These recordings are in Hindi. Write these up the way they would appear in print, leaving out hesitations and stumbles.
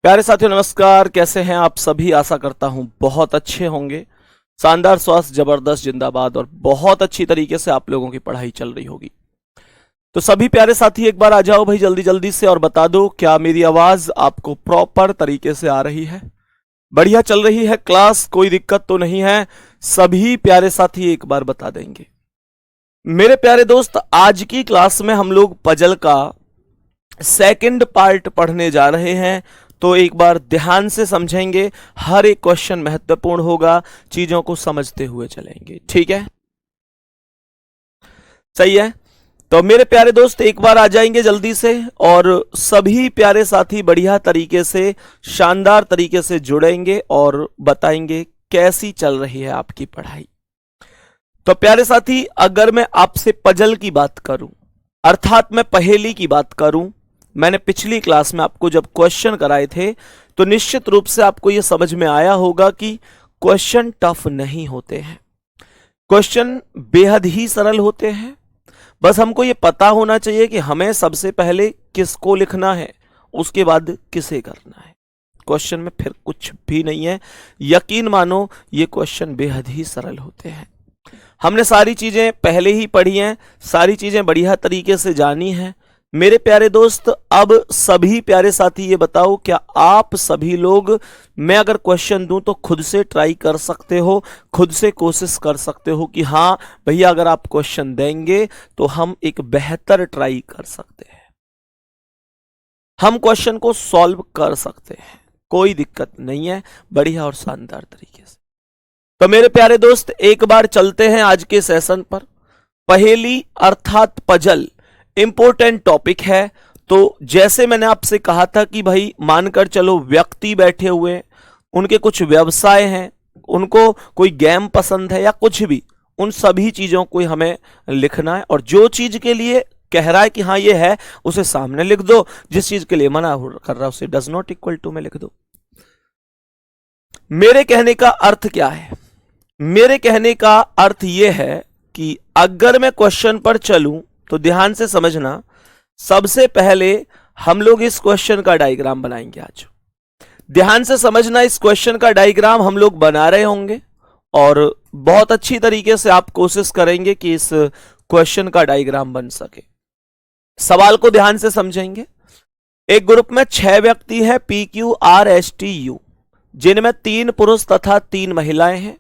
प्यारे साथियों नमस्कार। कैसे हैं आप सभी? आशा करता हूं बहुत अच्छे होंगे। शानदार स्वास्थ्य, जबरदस्त जिंदाबाद और बहुत अच्छी तरीके से आप लोगों की पढ़ाई चल रही होगी। तो सभी प्यारे साथी एक बार आ जाओ भाई जल्दी जल्दी से और बता दो क्या मेरी आवाज आपको प्रॉपर तरीके से आ रही है? बढ़िया चल रही है क्लास? कोई दिक्कत तो नहीं है? सभी प्यारे साथी एक बार बता देंगे। मेरे प्यारे दोस्त, आज की क्लास में हम लोग पजल का सेकंड पार्ट पढ़ने जा रहे हैं। तो एक बार ध्यान से समझेंगे, हर एक क्वेश्चन महत्वपूर्ण होगा, चीजों को समझते हुए चलेंगे। ठीक है, सही है। तो मेरे प्यारे दोस्त एक बार आ जाएंगे जल्दी से और सभी प्यारे साथी बढ़िया तरीके से, शानदार तरीके से जुड़ेंगे और बताएंगे कैसी चल रही है आपकी पढ़ाई। तो प्यारे साथी, अगर मैं आपसे पजल की बात करूं, अर्थात मैं पहेली की बात करूं, मैंने पिछली क्लास में आपको जब क्वेश्चन कराए थे तो निश्चित रूप से आपको यह समझ में आया होगा कि क्वेश्चन टफ नहीं होते हैं, क्वेश्चन बेहद ही सरल होते हैं। बस हमको यह पता होना चाहिए कि हमें सबसे पहले किसको लिखना है, उसके बाद किसे करना है। क्वेश्चन में फिर कुछ भी नहीं है। यकीन मानो ये क्वेश्चन बेहद ही सरल होते हैं। हमने सारी चीजें पहले ही पढ़ी हैं, सारी चीजें बढ़िया तरीके से जानी हैं। मेरे प्यारे दोस्त, अब सभी प्यारे साथी ये बताओ, क्या आप सभी लोग, मैं अगर क्वेश्चन दूं तो खुद से ट्राई कर सकते हो, खुद से कोशिश कर सकते हो कि हाँ भैया अगर आप क्वेश्चन देंगे तो हम एक बेहतर ट्राई कर सकते हैं, हम क्वेश्चन को सॉल्व कर सकते हैं, कोई दिक्कत नहीं है, बढ़िया और शानदार तरीके से। तो मेरे प्यारे दोस्त एक बार चलते हैं आज के सेशन पर। पहेली अर्थात पजल इंपॉर्टेंट टॉपिक है। तो जैसे मैंने आपसे कहा था कि भाई मानकर चलो व्यक्ति बैठे हुए, उनके कुछ व्यवसाय हैं, उनको कोई गेम पसंद है या कुछ भी, उन सभी चीजों को हमें लिखना है और जो चीज के लिए कह रहा है कि हाँ ये है उसे सामने लिख दो, जिस चीज के लिए मना कर रहा है उसे डज नॉट इक्वल टू में लिख दो। मेरे कहने का अर्थ क्या है? मेरे कहने का अर्थ यह है कि अगर मैं क्वेश्चन पर चलूं तो ध्यान से समझना, सबसे पहले हम लोग इस क्वेश्चन का डायग्राम बनाएंगे। आज ध्यान से समझना, इस क्वेश्चन का डायग्राम हम लोग बना रहे होंगे और बहुत अच्छी तरीके से आप कोशिश करेंगे कि इस क्वेश्चन का डायग्राम बन सके। सवाल को ध्यान से समझेंगे। एक ग्रुप में 6 व्यक्ति हैं, PQRSTU, जिनमें 3 पुरुष तथा 3 महिलाएं हैं।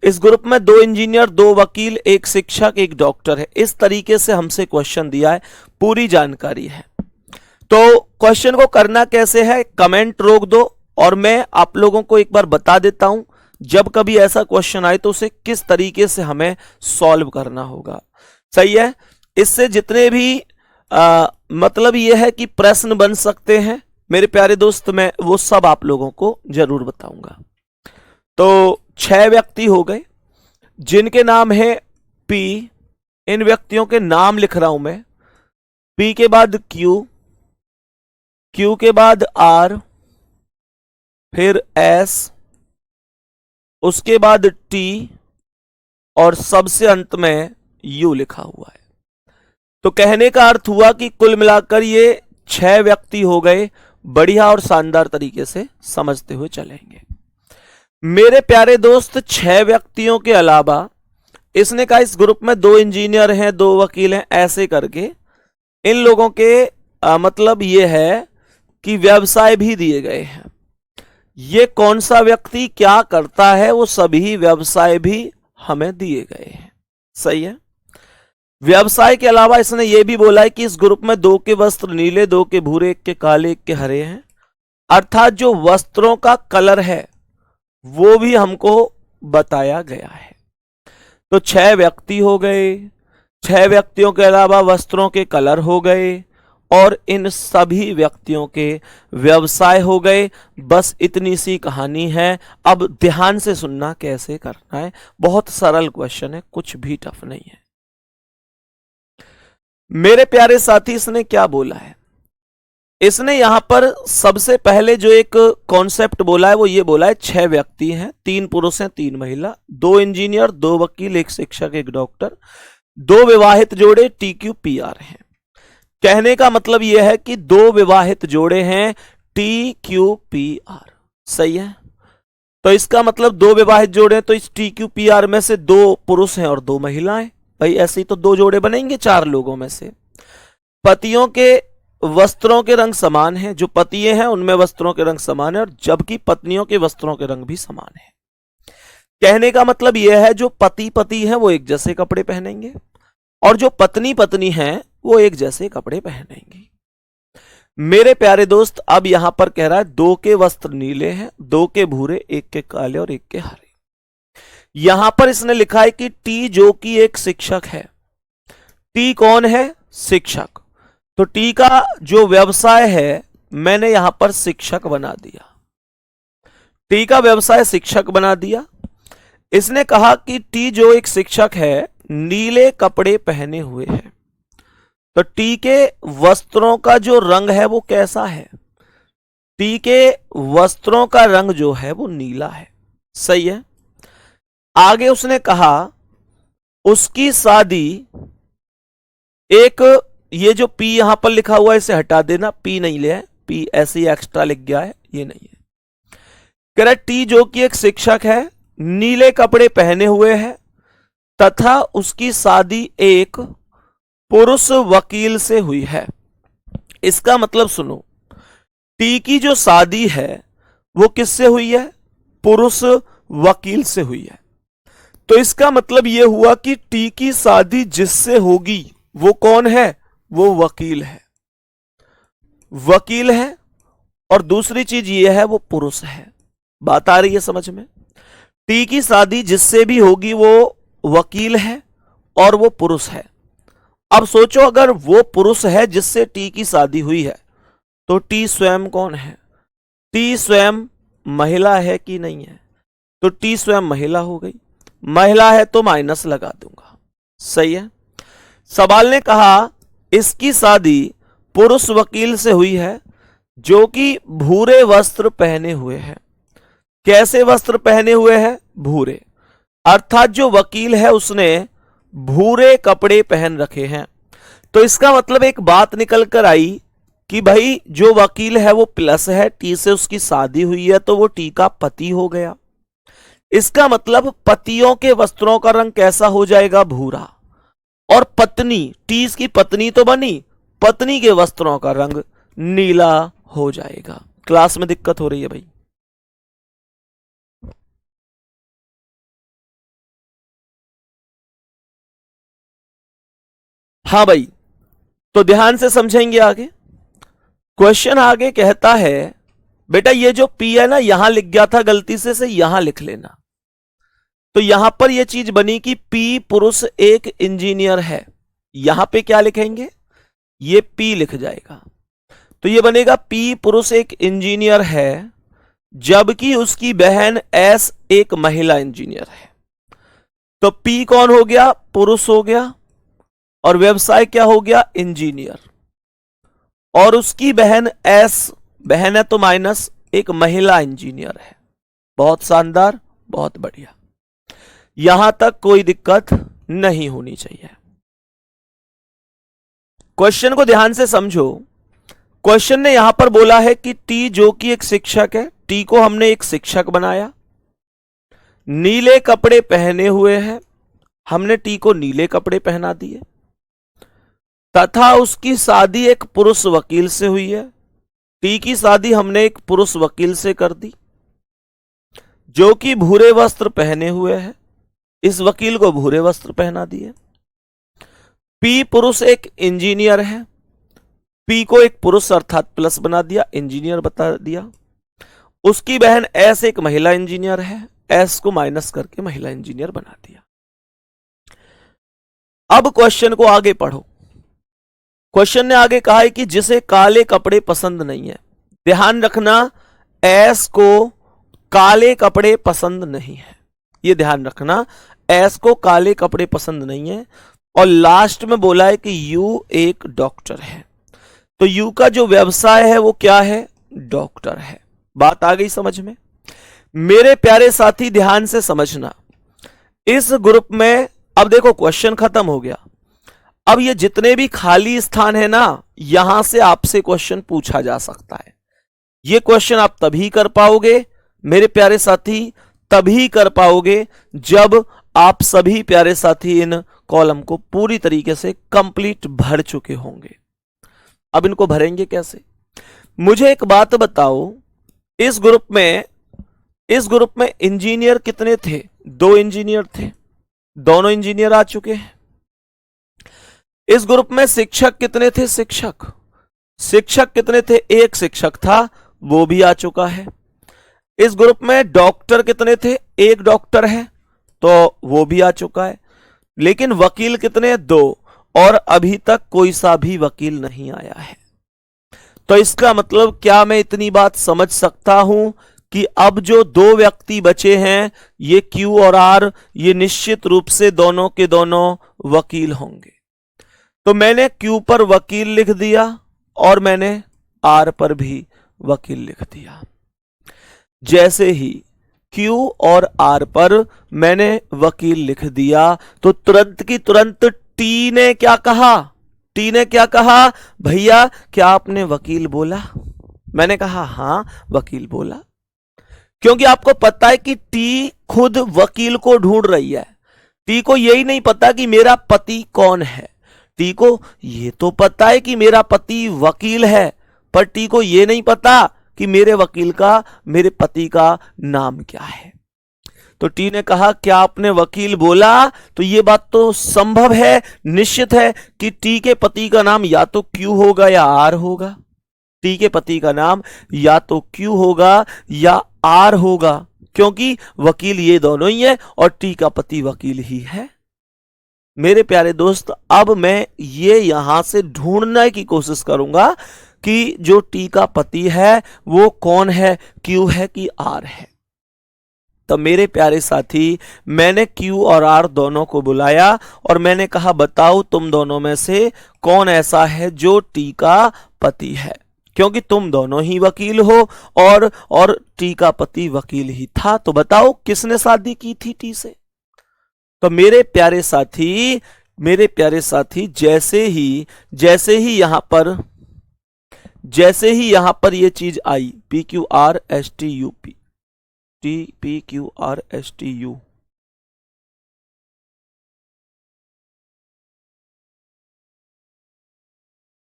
इस ग्रुप में 2 इंजीनियर, 2 वकील, 1 शिक्षक, 1 डॉक्टर है। इस तरीके से हमसे क्वेश्चन दिया है, पूरी जानकारी है। तो क्वेश्चन को करना कैसे है, कमेंट रोक दो और मैं आप लोगों को एक बार बता देता हूं, जब कभी ऐसा क्वेश्चन आए तो उसे किस तरीके से हमें सॉल्व करना होगा। सही है। इससे जितने भी मतलब यह है कि प्रश्न बन सकते हैं मेरे प्यारे दोस्त, मैं वो सब आप लोगों को जरूर बताऊंगा। तो 6 व्यक्ति हो गए जिनके नाम है P। इन व्यक्तियों के नाम लिख रहा हूं मैं। P के बाद Q, Q के बाद R, फिर S, उसके बाद T और सबसे अंत में U लिखा हुआ है। तो कहने का अर्थ हुआ कि कुल मिलाकर ये 6 व्यक्ति हो गए। बढ़िया और शानदार तरीके से समझते हुए चलेंगे। मेरे प्यारे दोस्त, 6 व्यक्तियों के अलावा इसने कहा इस ग्रुप में 2 इंजीनियर हैं, 2 वकील हैं, ऐसे करके इन लोगों के मतलब ये है कि व्यवसाय भी दिए गए हैं। ये कौन सा व्यक्ति क्या करता है वो सभी व्यवसाय भी हमें दिए गए हैं। सही है। व्यवसाय के अलावा इसने ये भी बोला है कि इस ग्रुप में 2 के वस्त्र नीले, 2 के भूरे, 1 के काले, 1 के हरे हैं। अर्थात जो वस्त्रों का कलर है वो भी हमको बताया गया है। तो 6 व्यक्ति हो गए, 6 व्यक्तियों के अलावा वस्त्रों के कलर हो गए और इन सभी व्यक्तियों के व्यवसाय हो गए। बस इतनी सी कहानी है। अब ध्यान से सुनना कैसे करना है, बहुत सरल क्वेश्चन है, कुछ भी टफ नहीं है। मेरे प्यारे साथी, इसने क्या बोला है? इसने यहां पर सबसे पहले जो एक कॉन्सेप्ट बोला है वो ये बोला है 6 व्यक्ति हैं, 3 पुरुष हैं, 3 महिला, 2 इंजीनियर, 2 वकील, 1 शिक्षक, 1 डॉक्टर, 2 विवाहित जोड़े TQPR हैं। कहने का मतलब यह है कि 2 विवाहित जोड़े हैं TQPR। सही है। तो इसका मतलब दो विवाहित जोड़े हैं, तो इस TQPR में से दो पुरुष हैं और दो महिलाएं। भाई ऐसे ही तो दो जोड़े बनेंगे चार लोगों में से। पतियों के वस्त्रों के रंग समान हैं, जो पतिये हैं उनमें वस्त्रों के रंग समान है, और जबकि पत्नियों के वस्त्रों के रंग भी समान है। कहने का मतलब यह है जो पति पति हैं वो एक जैसे कपड़े पहनेंगे, और जो पत्नी पत्नी हैं वो एक जैसे कपड़े पहनेंगी। मेरे प्यारे दोस्त, अब यहां पर कह रहा है दो के वस्त्र नीले हैं, दो के भूरे, एक के काले और एक के हरे। यहां पर इसने लिखा है कि टी जो कि एक शिक्षक है। टी कौन है? शिक्षक। तो टी का जो व्यवसाय है मैंने यहां पर शिक्षक बना दिया। टी का व्यवसाय शिक्षक बना दिया। इसने कहा कि टी जो एक शिक्षक है नीले कपड़े पहने हुए है। तो टी के वस्त्रों का जो रंग है वो कैसा है? टी के वस्त्रों का रंग जो है वो नीला है। सही है। आगे उसने कहा उसकी शादी एक, ये जो पी यहां पर लिखा हुआ है इसे हटा देना, पी नहीं ले, पी ऐसे ही एक्स्ट्रा लिख गया है, ये नहीं है। कह रहा टी जो कि एक शिक्षक है नीले कपड़े पहने हुए है तथा उसकी शादी एक पुरुष वकील से हुई है। इसका मतलब सुनो, टी की जो शादी है वो किससे हुई है? पुरुष वकील से हुई है। तो इसका मतलब यह हुआ कि टी की शादी जिससे होगी वो कौन है? वो वकील है। वकील है, और दूसरी चीज ये है वो पुरुष है। बात आ रही है समझ में? टी की शादी जिससे भी होगी वो वकील है और वो पुरुष है। अब सोचो अगर वो पुरुष है जिससे टी की शादी हुई है तो टी स्वयं कौन है? टी स्वयं महिला है कि नहीं है? तो टी स्वयं महिला हो गई। महिला है तो माइनस लगा दूंगा। सही है। सवाल ने कहा इसकी शादी पुरुष वकील से हुई है जो कि भूरे वस्त्र पहने हुए है। कैसे वस्त्र पहने हुए हैं? भूरे। अर्थात जो वकील है उसने भूरे कपड़े पहन रखे हैं। तो इसका मतलब एक बात निकल कर आई कि भाई जो वकील है वो प्लस है, टी से उसकी शादी हुई है तो वो टी का पति हो गया। इसका मतलब पतियों के वस्त्रों का रंग कैसा हो जाएगा? भूरा। और पत्नी, टी की पत्नी तो बनी, पत्नी के वस्त्रों का रंग नीला हो जाएगा। क्लास में दिक्कत हो रही है भाई? हाँ भाई, तो ध्यान से समझेंगे आगे। क्वेश्चन आगे कहता है बेटा ये जो पी है ना यहां लिख गया था गलती से यहां लिख लेना। तो यहां पर यह चीज बनी कि पी पुरुष एक इंजीनियर है। यहां पे क्या लिखेंगे? ये पी लिख जाएगा। तो ये बनेगा पी पुरुष एक इंजीनियर है जबकि उसकी बहन एस एक महिला इंजीनियर है। तो पी कौन हो गया? पुरुष हो गया, और व्यवसाय क्या हो गया? इंजीनियर। और उसकी बहन एस, बहन है तो माइनस, एक महिला इंजीनियर है। बहुत शानदार, बहुत बढ़िया। यहां तक कोई दिक्कत नहीं होनी चाहिए। क्वेश्चन को ध्यान से समझो। क्वेश्चन ने यहां पर बोला है कि टी जो कि एक शिक्षक है, टी को हमने एक शिक्षक बनाया, नीले कपड़े पहने हुए हैं, हमने टी को नीले कपड़े पहना दिए, तथा उसकी शादी एक पुरुष वकील से हुई है। टी की शादी हमने एक पुरुष वकील से कर दी जो कि भूरे वस्त्र पहने हुए है। इस वकील को भूरे वस्त्र पहना दिए। पी पुरुष एक इंजीनियर है, पी को एक पुरुष अर्थात प्लस बना दिया, इंजीनियर बता दिया। उसकी बहन एस एक महिला इंजीनियर है, एस को माइनस करके महिला इंजीनियर बना दिया। अब क्वेश्चन को आगे पढ़ो। क्वेश्चन ने आगे कहा है कि जिसे काले कपड़े पसंद नहीं है। ध्यान रखना, एस को काले कपड़े पसंद नहीं है, यह ध्यान रखना, एस को काले कपड़े पसंद नहीं है। और लास्ट में बोला है कि यू एक डॉक्टर है। तो यू का जो व्यवसाय है वो क्या है? डॉक्टर है। बात आ गई समझ में? मेरे प्यारे साथी ध्यान से समझना। इस ग्रुप में अब देखो क्वेश्चन खत्म हो गया। अब ये जितने भी खाली स्थान है ना, यहां से आपसे क्वेश्चन पूछा जा सकता है। ये क्वेश्चन आप तभी कर पाओगे मेरे प्यारे साथी, तभी कर पाओगे जब आप सभी प्यारे साथी इन कॉलम को पूरी तरीके से कंप्लीट भर चुके होंगे। अब इनको भरेंगे कैसे? मुझे एक बात बताओ, इस ग्रुप में इंजीनियर कितने थे? 2 इंजीनियर थे, दोनों इंजीनियर आ चुके हैं। इस ग्रुप में शिक्षक कितने थे? शिक्षक कितने थे? 1 शिक्षक था, वो भी आ चुका है। इस ग्रुप में डॉक्टर कितने थे? 1 डॉक्टर है, तो वो भी आ चुका है। लेकिन वकील कितने? 2, और अभी तक कोई सा भी वकील नहीं आया है। तो इसका मतलब क्या मैं इतनी बात समझ सकता हूं कि अब जो 2 व्यक्ति बचे हैं, ये क्यू और आर, ये निश्चित रूप से दोनों के दोनों वकील होंगे। तो मैंने क्यू पर वकील लिख दिया और मैंने आर पर भी वकील लिख दिया। जैसे ही क्यू और आर पर मैंने वकील लिख दिया तो तुरंत की तुरंत टी ने क्या कहा? भैया क्या आपने वकील बोला? मैंने कहा हां, वकील बोला। क्योंकि आपको पता है कि टी खुद वकील को ढूंढ रही है। टी को यही नहीं पता कि मेरा पति कौन है। टी को ये तो पता है कि मेरा पति वकील है, पर टी को ये नहीं पता कि मेरे पति का नाम क्या है। तो टी ने कहा क्या आपने वकील बोला? तो ये बात तो संभव है, निश्चित है कि टी के पति का नाम या तो क्यू होगा या आर होगा। टी के पति का नाम या तो क्यू होगा या आर होगा, क्योंकि वकील ये दोनों ही है और टी का पति वकील ही है। मेरे प्यारे दोस्त, अब मैं ये यहां से ढूंढने की कोशिश करूंगा कि जो टी का पति है वो कौन है, क्यू है कि आर है। तो मेरे प्यारे साथी, मैंने क्यू और आर दोनों को बुलाया और मैंने कहा बताओ तुम दोनों में से कौन ऐसा है जो टी का पति है, क्योंकि तुम दोनों ही वकील हो और टी का पति वकील ही था। तो बताओ किसने शादी की थी टी से? तो मेरे प्यारे साथी जैसे ही यहां पर ये चीज आई, P Q R S T U P, T P Q R S T U,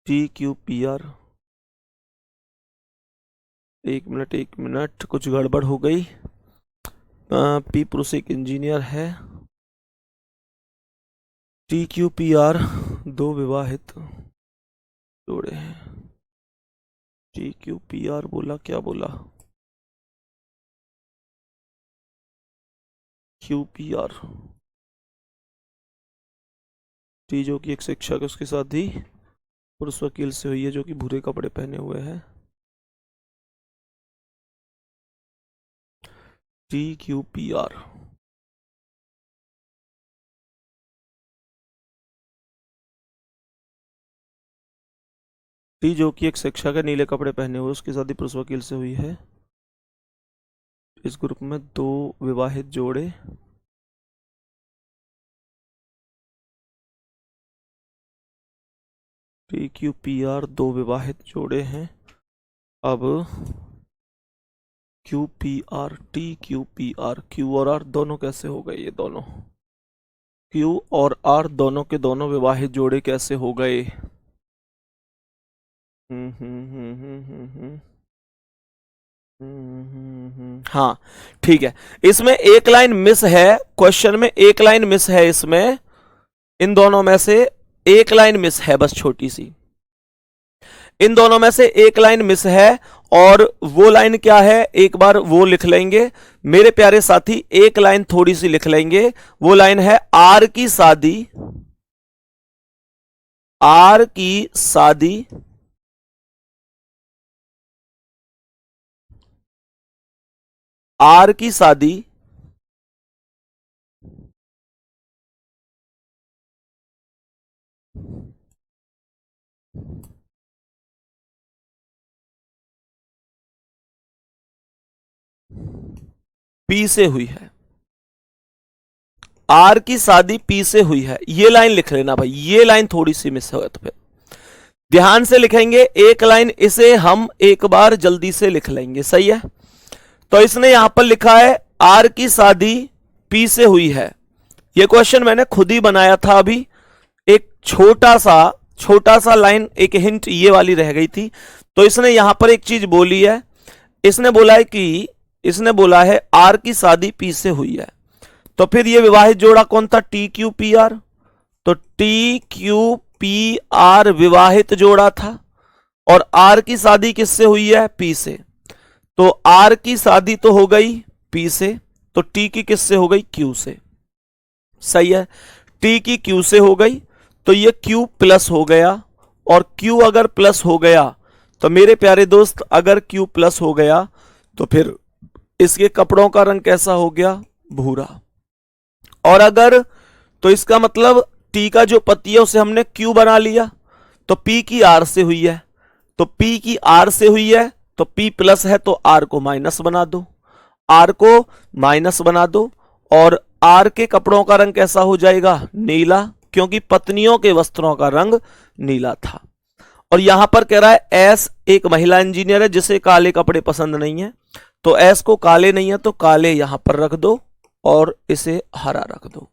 T Q P R, एक मिनट कुछ गड़बड़ हो गई। पी पुरुष एक इंजीनियर है, टी क्यू पी आर 2 विवाहित जोड़े हैं। टी क्यू पी आर बोला, क्या बोला? क्यू पी आर, टी जो कि एक शिक्षक है उसकी शादी पुरुष वकील से हुई है जो कि भूरे कपड़े पहने हुए हैं। T Q P are, T जो कि एक शिक्षक है नीले कपड़े पहने हुए, उसकी शादी पुरुष वकील से हुई है। इस ग्रुप में 2 विवाहित जोड़े, टी क्यू पी आर 2 विवाहित जोड़े हैं। अब Q P are, T Q P are, Q और आर दोनों कैसे हो गए? ये दोनों क्यू और आर दोनों के दोनों विवाहित जोड़े कैसे हो गए? हाँ ठीक है, इसमें एक लाइन मिस है, क्वेश्चन में एक लाइन मिस है, इसमें इन दोनों में से एक लाइन मिस है, बस छोटी सी, इन दोनों में से एक लाइन मिस है। और वो लाइन क्या है, एक बार वो लिख लेंगे मेरे प्यारे साथी, एक लाइन थोड़ी सी लिख लेंगे। वो लाइन है आर की शादी आर की शादी पी से हुई है। आर की शादी पी से हुई है, ये लाइन लिख लेना भाई, ये लाइन थोड़ी सी मिस हो तो फिर ध्यान से लिखेंगे एक लाइन, इसे हम एक बार जल्दी से लिख लेंगे, सही है। तो इसने यहां पर लिखा है आर की शादी पी से हुई है। यह क्वेश्चन मैंने खुद ही बनाया था अभी, एक छोटा सा लाइन, एक हिंट ये वाली रह गई थी। तो इसने यहां पर एक चीज बोली है, इसने बोला है आर की शादी पी से हुई है। तो फिर ये विवाहित जोड़ा कौन था, टी क्यू पी आर। तो टी क्यू पी आर विवाहित जोड़ा था, और आर की शादी किससे हुई है, पी से। तो आर की शादी तो हो गई पी से, तो टी की किससे हो गई, क्यू से, सही है। टी की क्यू से हो गई, तो ये क्यू प्लस हो गया, और क्यू अगर प्लस हो गया तो मेरे प्यारे दोस्त, अगर क्यू प्लस हो गया तो फिर इसके कपड़ों का रंग कैसा हो गया, भूरा। और अगर, तो इसका मतलब टी का जो पति है उसे हमने क्यू बना लिया, तो पी की आर से हुई है, तो पी की आर से हुई है, तो पी प्लस है तो आर को माइनस बना दो, आर को माइनस बना दो। और आर के कपड़ों का रंग कैसा हो जाएगा, नीला, क्योंकि पत्नियों के वस्त्रों का रंग नीला था। और यहां पर कह रहा है एस एक महिला इंजीनियर है जिसे काले कपड़े पसंद नहीं है, तो एस को काले नहीं है तो काले यहां पर रख दो और इसे हरा रख दो।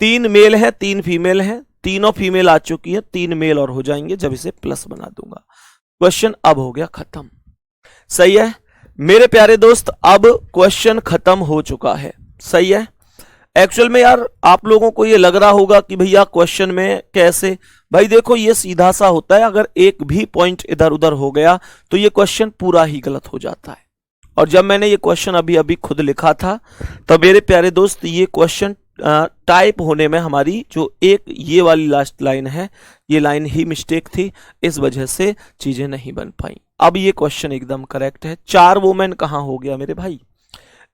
3 मेल है 3 फीमेल है, तीनों फीमेल आ चुकी है, 3 मेल और हो जाएंगे जब इसे प्लस बना दूंगा। क्वेश्चन अब हो गया खत्म, सही है मेरे प्यारे दोस्त, अब क्वेश्चन खत्म हो चुका है, सही है। एक्चुअल में यार आप लोगों को ये लग रहा होगा कि भैया क्वेश्चन में कैसे, भाई देखो ये सीधा सा होता है, अगर एक भी पॉइंट इधर उधर हो गया तो ये क्वेश्चन पूरा ही गलत हो जाता है। और जब मैंने ये क्वेश्चन अभी अभी खुद लिखा था तो मेरे प्यारे दोस्त ये क्वेश्चन टाइप होने में हमारी जो एक ये वाली लास्ट लाइन है, ये लाइन ही मिस्टेक थी, इस वजह से चीजें नहीं बन पाई। अब ये क्वेश्चन एकदम करेक्ट है। 4 वोमेन कहां हो गया मेरे भाई,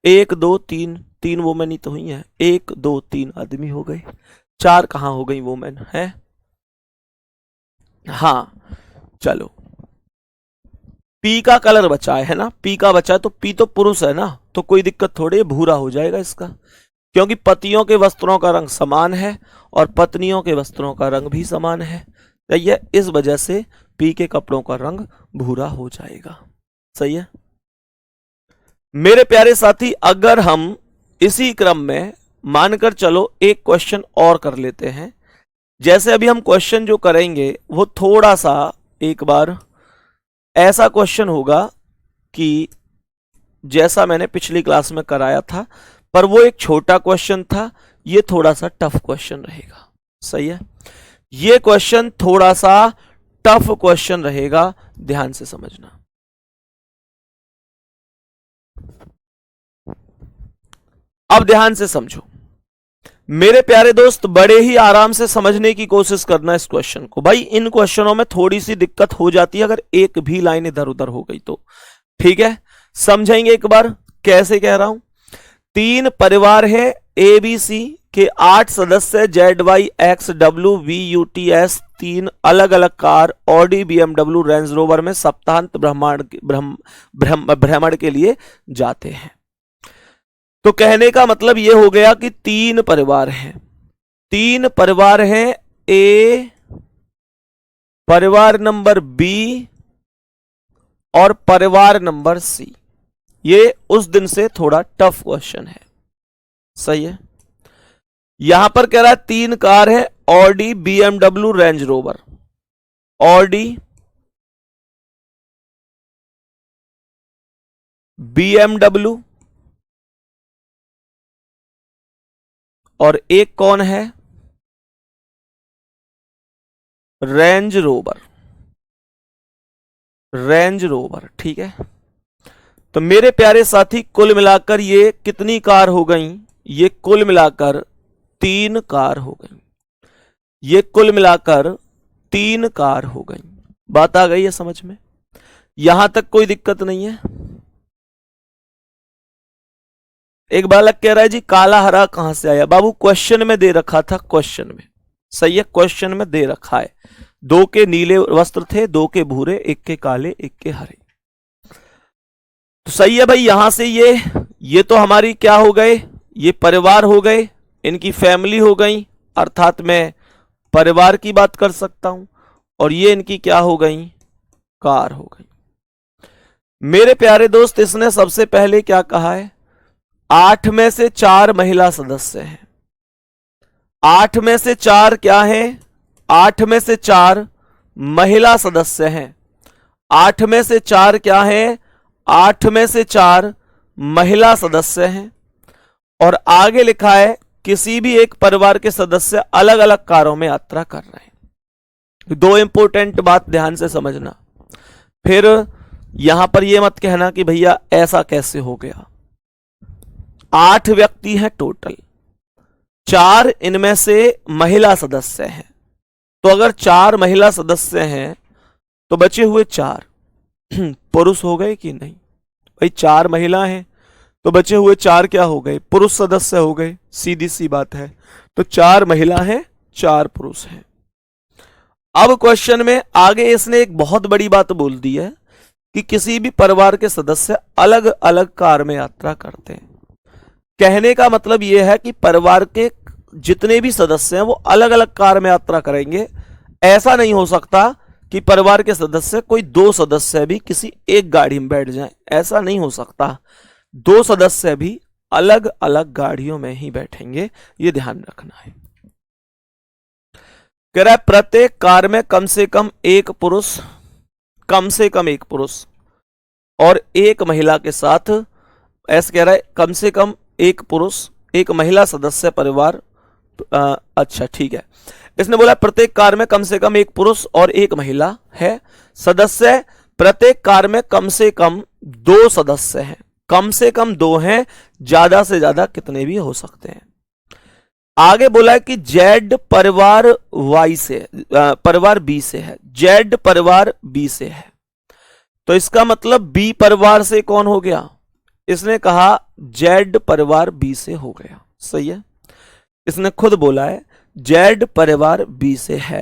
1 2 3 वोमेन ही तो हुई है, 1 2 3 आदमी हो गए, 4 कहां हो गई वोमेन है। हाँ चलो, पी का कलर बचा है ना, पी का बचा है, तो पी तो पुरुष है ना, तो कोई दिक्कत थोड़ी, भूरा हो जाएगा इसका, क्योंकि पतियों के वस्त्रों का रंग समान है और पत्नियों के वस्त्रों का रंग भी समान है, सही है, इस वजह से पी के कपड़ों का रंग भूरा हो जाएगा, सही है मेरे प्यारे साथी। अगर हम इसी क्रम में मानकर चलो एक क्वेश्चन और कर लेते हैं, जैसे अभी हम क्वेश्चन जो करेंगे वो थोड़ा सा एक बार ऐसा क्वेश्चन होगा कि जैसा मैंने पिछली क्लास में कराया था, पर वो एक छोटा क्वेश्चन था, ये थोड़ा सा टफ क्वेश्चन रहेगा, सही है, ये क्वेश्चन थोड़ा सा टफ क्वेश्चन रहेगा, ध्यान से समझना। अब ध्यान से समझो मेरे प्यारे दोस्त, बड़े ही आराम से समझने की कोशिश करना इस क्वेश्चन को। भाई इन क्वेश्चनों में थोड़ी सी दिक्कत हो जाती है अगर एक भी लाइन इधर उधर हो गई तो, ठीक है समझेंगे एक बार कैसे कह रहा हूं। 3 परिवार है ए बी सी के 8 सदस्य Z Y X W V U T S 3 अलग अलग car Audi BMW Range Rover में सप्ताहांत भ्रमण के लिए जाते हैं। तो कहने का मतलब यह हो गया कि 3 परिवार हैं, 3 परिवार हैं, ए परिवार नंबर बी और परिवार नंबर सी। ये उस दिन से थोड़ा टफ क्वेश्चन है, सही है। यहां पर कह रहा है 3 कार है Audi BMW Range rover, Audi BMW, और एक कौन है, रेंज रोवर, रेंज रोवर, ठीक है। तो मेरे प्यारे साथी कुल मिलाकर ये कितनी कार हो गई, ये कुल मिलाकर 3 कार हो गई, ये कुल मिलाकर 3 कार हो गई। बात आ गई है समझ में, यहां तक कोई दिक्कत नहीं है। एक बालक कह रहा है जी काला हरा कहां से आया, बाबू क्वेश्चन में दे रखा था, क्वेश्चन में, सही है, क्वेश्चन में दे रखा है 2 के नीले वस्त्र थे, 2 के भूरे, 1 के काले, 1 के हरे, तो सही है भाई। यहां से ये तो हमारी क्या हो गए, ये परिवार हो गए, इनकी फैमिली हो गई, अर्थात मैं परिवार की बात कर सकता हूं। और ये इनकी क्या हो गई, कार हो गई। मेरे प्यारे दोस्त, इसने सबसे पहले क्या कहा है, 8 में से 4 महिला सदस्य हैं। 8 में से 4 क्या है, 8 में से 4 महिला सदस्य हैं। 8 में से 4 क्या है, 8 में से 4 महिला सदस्य हैं। और आगे लिखा है किसी भी एक परिवार के सदस्य अलग अलग कारों में यात्रा कर रहे हैं। 2 इंपॉर्टेंट बात ध्यान से समझना। फिर यहां पर यह मत कहना कि भैया ऐसा कैसे हो गया। 8 व्यक्ति हैं टोटल, 4 इनमें से महिला सदस्य हैं। तो अगर 4 महिला सदस्य हैं तो बचे हुए 4 पुरुष हो गए कि नहीं? भाई 4 महिला हैं तो बचे हुए 4 क्या हो गए, पुरुष सदस्य हो गए। सीधी सी बात है। तो 4 महिला हैं, 4 पुरुष हैं। अब क्वेश्चन में आगे इसने एक बहुत बड़ी बात बोल दी है कि किसी भी परिवार के सदस्य अलग अलग कार में यात्रा करते हैं। कहने का मतलब यह है कि परिवार के जितने भी सदस्य हैं वो अलग अलग कार में यात्रा करेंगे। ऐसा नहीं हो सकता कि परिवार के सदस्य कोई 2 सदस्य भी किसी एक गाड़ी में बैठ जाएं। ऐसा नहीं हो सकता। 2 सदस्य भी अलग अलग गाड़ियों में ही बैठेंगे, ये ध्यान रखना है। कह रहा है प्रत्येक कार में कम से कम एक पुरुष, कम से कम एक पुरुष और एक महिला के साथ, ऐसा कह रहा है कम से कम एक पुरुष एक महिला सदस्य परिवार। अच्छा ठीक है, इसने बोला प्रत्येक कार में कम से कम एक पुरुष और एक महिला है सदस्य। प्रत्येक कार में कम से कम 2 सदस्य हैं। कम से कम 2 हैं, ज्यादा से ज्यादा कितने भी हो सकते हैं। आगे बोला है कि जेड परिवार वाई से परिवार बी से है, जेड परिवार बी से है। तो इसका मतलब बी परिवार से कौन हो गया? इसने कहा जेड परिवार बी से हो गया। सही है, इसने खुद बोला है जेड परिवार बी से है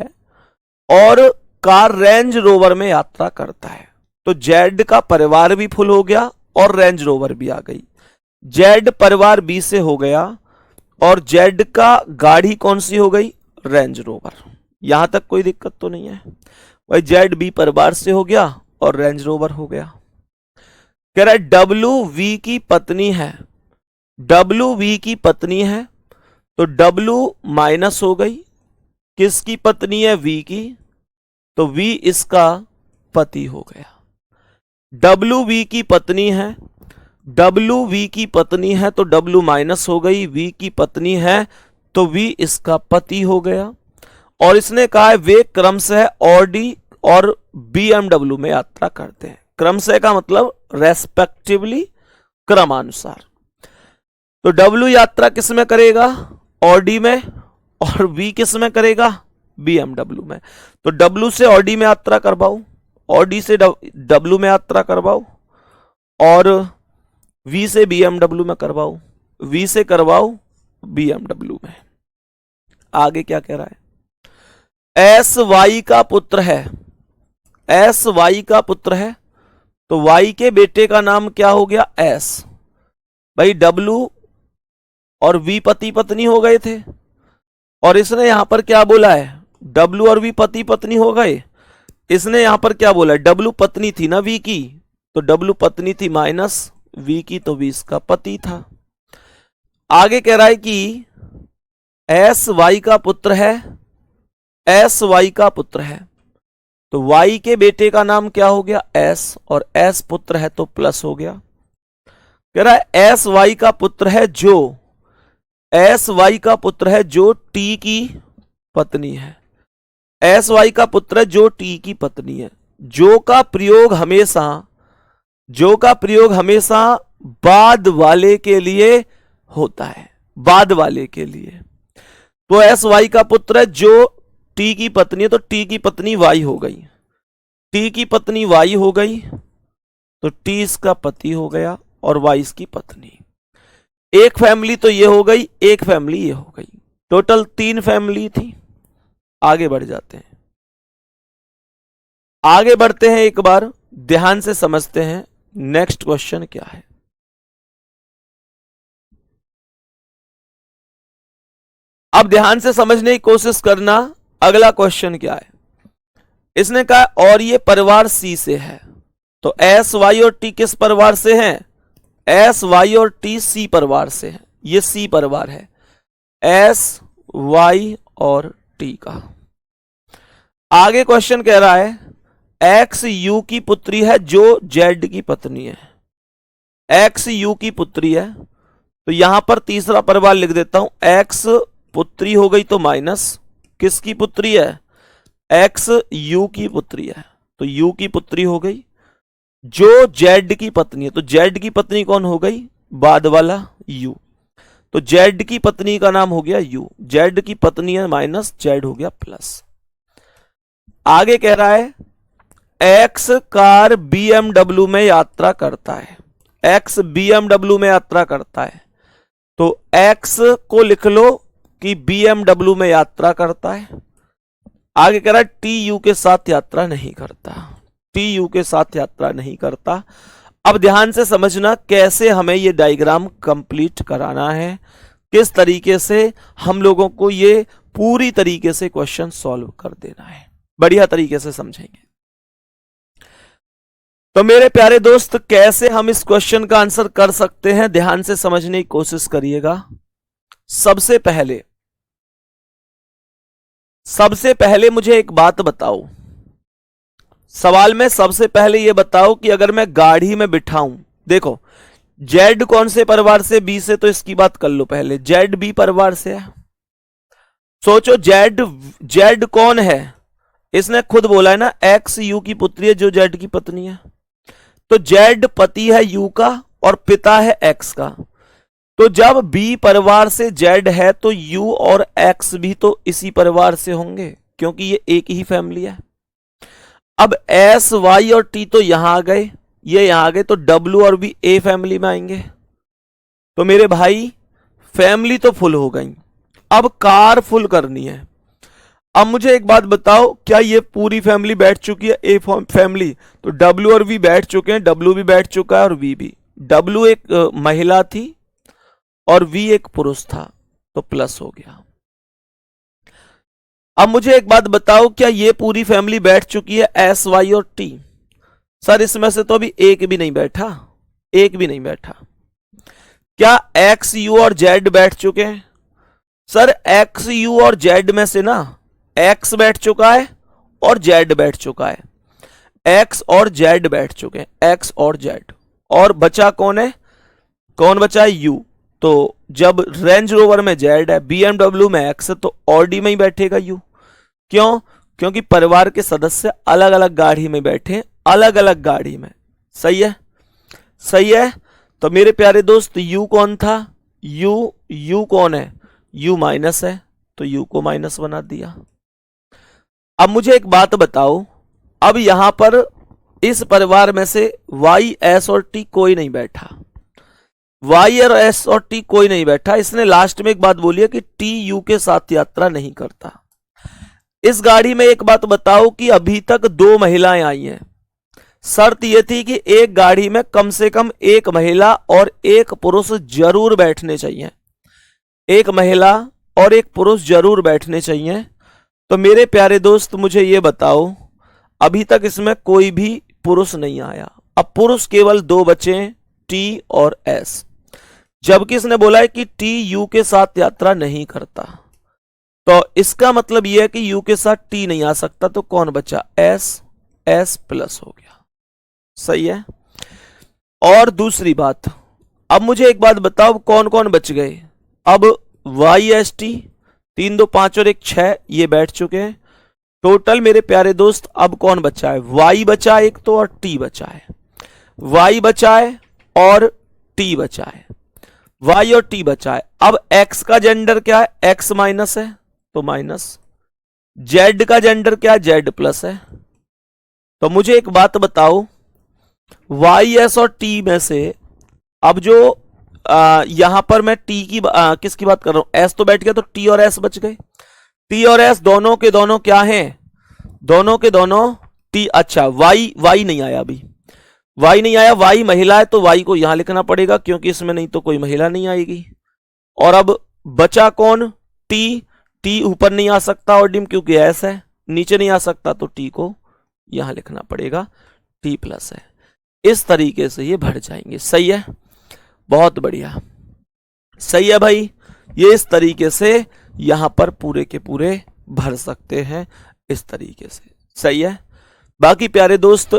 और कार रेंज रोवर में यात्रा करता है। तो जेड का परिवार भी फुल हो गया और रेंज रोवर भी आ गई। जेड परिवार बी से हो गया और जेड का गाड़ी कौन सी हो गई? Range rover. यहां तक कोई दिक्कत तो नहीं है भाई। जेड बी परिवार से हो गया और रेंज रोवर हो गया। कह रहा है डब्ल्यू वी की पत्नी है, डब्ल्यू वी की पत्नी है। तो डब्ल्यू माइनस हो गई, किसकी पत्नी है? वी की। तो वी इसका पति हो गया। डब्ल्यू वी की पत्नी है, डब्ल्यू वी की पत्नी है तो डब्ल्यू माइनस हो गई, वी की पत्नी है तो वी इसका पति हो गया। और इसने कहा है वे क्रमशः ऑडी और बीएमडब्ल्यू में यात्रा करते हैं। क्रमशः का मतलब रेस्पेक्टिवली, क्रमानुसार। तो डब्ल्यू यात्रा किस में करेगा? ऑडी में। और वी किस में करेगा? बीएमडब्ल्यू में। तो डब्ल्यू से ऑडी में यात्रा करवाओ, ऑडी से डब्ल्यू में यात्रा करवाओ और वी से बीएमडब्ल्यू में करवाओ, वी से करवाओ बीएमडब्ल्यू में। आगे क्या कह रहा है? एस वाई का पुत्र है, एस वाई का पुत्र है तो वाई के बेटे का नाम क्या हो गया? एस। भाई डब्ल्यू और वी पति पत्नी हो गए थे और इसने यहां पर क्या बोला है? डब्ल्यू और वी पति पत्नी हो गए। इसने यहां पर क्या बोला है? डब्ल्यू पत्नी थी ना वी की, तो डब्ल्यू पत्नी थी माइनस वी की, तो वी इसका पति था। आगे कह रहा है कि एस वाई का पुत्र है, एस वाई का पुत्र है तो वाई के बेटे का नाम क्या हो गया? एस। और एस पुत्र है तो प्लस हो गया। कह रहा है एस वाई का पुत्र है जो, एस वाई का पुत्र है जो टी की पत्नी है, एस वाई का पुत्र है जो टी की पत्नी है। जो का प्रयोग हमेशा, जो का प्रयोग हमेशा बाद वाले के लिए होता है, बाद वाले के लिए। तो एस वाई का पुत्र है जो टी की पत्नी है तो टी की पत्नी वाई हो गई, टी की पत्नी वाई हो गई तो टी इसका पति हो गया और वाई इसकी पत्नी। एक फैमिली तो ये हो गई, एक फैमिली ये हो गई, टोटल 3 फैमिली थी। आगे बढ़ जाते हैं, आगे बढ़ते हैं, एक बार ध्यान से समझते हैं नेक्स्ट क्वेश्चन क्या है। अब ध्यान से समझने की कोशिश करना, अगला क्वेश्चन क्या है। इसने कहा और ये परिवार सी से है, तो एस वाई और टी किस परिवार से हैं? एस वाई और टी सी परिवार से है, ये सी परिवार है एस वाई और टी का। आगे क्वेश्चन कह रहा है एक्स यू की पुत्री है जो जेड की पत्नी है। एक्स यू की पुत्री है, तो यहां पर तीसरा परिवार लिख देता हूं, एक्स पुत्री हो गई तो माइनस किसकी पुत्री है? एक्स यू की पुत्री है, तो यू की पुत्री हो गई जो जेड की पत्नी है। तो जेड की पत्नी कौन हो गई? बाद वाला यू, तो जेड की पत्नी का नाम हो गया यू। जेड की पत्नी है माइनस, जेड हो गया प्लस। आगे कह रहा है एक्स कार बीएमडब्ल्यू में यात्रा करता है। एक्स बीएमडब्ल्यू में यात्रा करता है, तो एक्स को लिख लो कि बीएमडब्ल्यू में यात्रा करता है। आगे कह रहा है टी यू के साथ यात्रा नहीं करता, टी यू के साथ यात्रा नहीं करता। अब ध्यान से समझना कैसे हमें ये डायग्राम कंप्लीट कराना है, किस तरीके से हम लोगों को ये पूरी तरीके से क्वेश्चन सॉल्व कर देना है, बढ़िया तरीके से समझेंगे। तो मेरे प्यारे दोस्त, कैसे हम इस क्वेश्चन का आंसर कर सकते हैं, ध्यान से समझने की कोशिश करिएगा। सबसे पहले मुझे एक बात बताओ, सवाल में सबसे पहले यह बताओ कि अगर मैं गाड़ी में बिठाऊं, देखो जेड कौन से परिवार से? बी से, तो इसकी बात कर लो पहले, जेड बी परिवार से है। सोचो जेड कौन है? इसने खुद बोला है ना, एक्स यू की पुत्री है जो जेड की पत्नी है, तो जेड पति है यू का और पिता है एक्स का। तो जब बी परिवार से जेड है तो यू और एक्स भी तो इसी परिवार से होंगे, क्योंकि ये एक ही फैमिली है। अब एस वाई और टी तो यहां आ गए, ये यहां आ गए, तो डब्ल्यू और बी ए फैमिली में आएंगे। तो मेरे भाई फैमिली तो फुल हो गई, अब कार फुल करनी है। अब मुझे एक बात बताओ, क्या ये पूरी फैमिली बैठ चुकी है? ए फैमिली, तो डब्ल्यू और वी बैठ चुके हैं, डब्ल्यू भी बैठ चुका है और वी भी। डब्ल्यू एक महिला थी और वी एक पुरुष था, तो प्लस हो गया। अब मुझे एक बात बताओ, क्या ये पूरी फैमिली बैठ चुकी है एस वाई और टी? सर इसमें से तो अभी एक भी नहीं बैठा, एक भी नहीं बैठा। क्या एक्स यू और जेड बैठ चुके हैं? सर एक्स यू और जेड में से ना एक्स बैठ चुका है और जेड बैठ चुका है, एक्स और जेड बैठ चुके हैं, एक्स और जेड, और बचा कौन है? कौन बचा है? यू। तो जब रेंज रोवर में जेड है, बीएमडब्ल्यू में एक्स है, तो ऑडी में ही बैठेगा यू। क्यों? क्योंकि परिवार के सदस्य अलग अलग गाड़ी में बैठे, अलग अलग गाड़ी में। सही है, सही है। तो मेरे प्यारे दोस्त यू कौन था? यू कौन है? यू माइनस है, तो यू को माइनस बना दिया। अब मुझे एक बात बताओ, अब यहां पर इस परिवार में से वाई एस और टी कोई नहीं बैठा, वाई और एस और टी कोई नहीं बैठा। इसने लास्ट में एक बात बोली है कि टी यू के साथ यात्रा नहीं करता। इस गाड़ी में एक बात बताओ कि अभी तक 2 महिलाएं आई हैं, शर्त यह थी कि एक गाड़ी में कम से कम एक महिला और एक पुरुष जरूर बैठने चाहिए, एक महिला और एक पुरुष जरूर बैठने चाहिए। तो मेरे प्यारे दोस्त मुझे ये बताओ, अभी तक इसमें कोई भी पुरुष नहीं आया, अब पुरुष केवल 2 बचे, टी और एस, जबकि इसने बोला है कि टी यू के साथ यात्रा नहीं करता। तो इसका मतलब यह है कि यू के साथ टी नहीं आ सकता, तो कौन बचा? एस, एस प्लस हो गया। सही है। और दूसरी बात, अब मुझे एक बात बताओ, कौन कौन बच गए? अब वाई एस टी 3 2 5 और 1 6 ये बैठ चुके हैं। टोटल मेरे प्यारे दोस्त अब कौन बचा है? वाई बचा एक तो, और टी बचा है। वाई बचा है और टी बचा है, वाई और टी बचा है। अब एक्स का जेंडर क्या है? एक्स माइनस है, तो माइनस। जेड का जेंडर क्या है? जेड प्लस है। तो मुझे एक बात बताओ, वाई एस और टी में से अब जो यहां पर मैं टी की किसकी बात कर रहा हूं? एस तो बैठ गया, तो टी और एस बच गए। टी और एस दोनों के दोनों क्या हैं? दोनों के दोनों टी। अच्छा, वाई नहीं आया, अभी वाई नहीं आया, वाई महिला है, तो वाई को यहां लिखना पड़ेगा, क्योंकि इसमें नहीं तो कोई महिला नहीं आएगी। और अब बचा कौन? टी। टी ऊपर नहीं आ सकता और डिम, क्योंकि एस है, नीचे नहीं आ सकता, तो टी को यहां लिखना पड़ेगा t प्लस है। इस तरीके से ये भर जाएंगे। सही है, बहुत बढ़िया, सही है भाई। ये इस तरीके से यहां पर पूरे के पूरे भर सकते हैं इस तरीके से। सही है। बाकी प्यारे दोस्त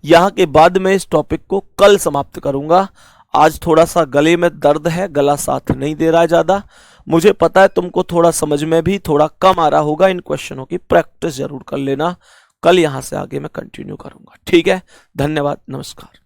यहां के बाद मैं इस टॉपिक को कल समाप्त करूंगा। आज थोड़ा सा गले में दर्द है, गला साथ नहीं दे रहा है ज्यादा। मुझे पता है तुमको थोड़ा समझ में भी थोड़ा कम आ रहा होगा। इन क्वेश्चनों की प्रैक्टिस जरूर कर लेना। कल यहां से आगे मैं कंटिन्यू करूंगा। ठीक है, धन्यवाद, नमस्कार।